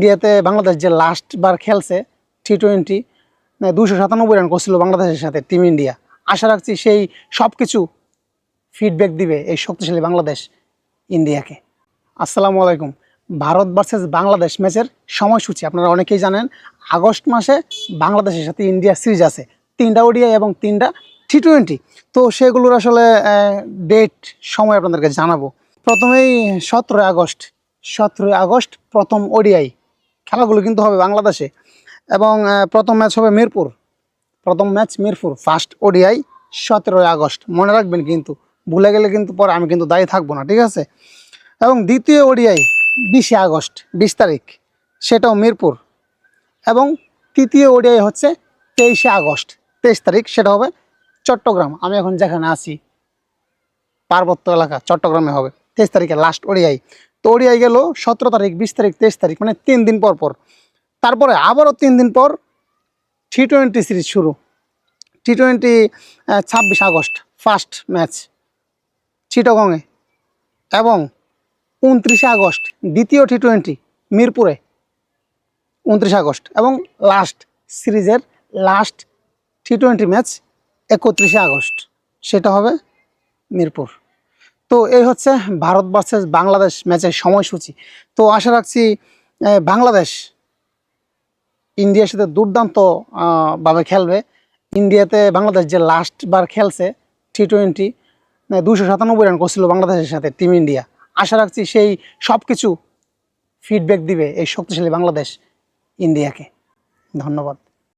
ইন্ডিয়াতে বাংলাদেশ যে লাস্ট বার খেলছে T20 297 রান করছিল বাংলাদেশের সাথে টিম ইন্ডিয়া। আশা রাখছি সেই সব কিছু ফিডব্যাক দিবে এই শক্তিশালী বাংলাদেশ ইন্ডিয়াকে। আসসালামু আলাইকুম। ভারত ভার্সেস বাংলাদেশ ম্যাচের সময়সূচি আপনারা অনেকেই জানেন। আগস্ট মাসে বাংলাদেশের সাথে ইন্ডিয়া সিরিজ আছে, 3টা ওডিআই এবং 3টা T20। তো সেগুলোর আসলে ডেট সময় আপনাদেরকে জানাবো। প্রথমেই 17 আগস্ট প্রথম ওডিআই খেলাগুলো কিন্তু হবে বাংলাদেশে, এবং প্রথম ম্যাচ হবে মিরপুর। ফার্স্ট ওডিআই 17 আগস্ট, মনে রাখবেন কিন্তু, ভুলে গেলে কিন্তু পরে আমি কিন্তু দায়ী থাকবো না, ঠিক আছে। এবং দ্বিতীয় ওডিআই 20 আগস্ট 20 তারিখ, সেটাও মিরপুর। এবং তৃতীয় ওডিআই হচ্ছে 23 আগস্ট 23 তারিখ, সেটা হবে চট্টগ্রাম। আমি এখন যেখানে আছি পার্বত্য এলাকা, চট্টগ্রামে হবে 23 তারিখে লাস্ট ওডিআই। তো ওডিআই গেল 17 তারিখ 20 তারিখ 23 তারিখ, মানে 3 দিন পর পর। তারপরে আবারও 3 দিন পর T20 সিরিজ শুরু। T20 26 আগস্ট ফার্স্ট ম্যাচ চিটাগংয়ে, এবং 29 আগস্ট দ্বিতীয় T20 মিরপুরে 29 আগস্ট, এবং লাস্ট সিরিজের লাস্ট T20 ম্যাচ 31 আগস্ট, সেটা হবে মিরপুর। তো এই হচ্ছে ভারত ভার্সেস বাংলাদেশ ম্যাচের সময়সূচি। তো আশা রাখছি বাংলাদেশ ইন্ডিয়ার সাথে দুর্দান্ত ভাবে খেলবে। ইন্ডিয়াতে বাংলাদেশ যে লাস্ট বার খেলছে T20 297 রান করছিল বাংলাদেশের সাথে টিম ইন্ডিয়া। আশা রাখছি সেই সব কিছু ফিডব্যাক দিবে এই শক্তিশালী বাংলাদেশ ইন্ডিয়াকে। ধন্যবাদ।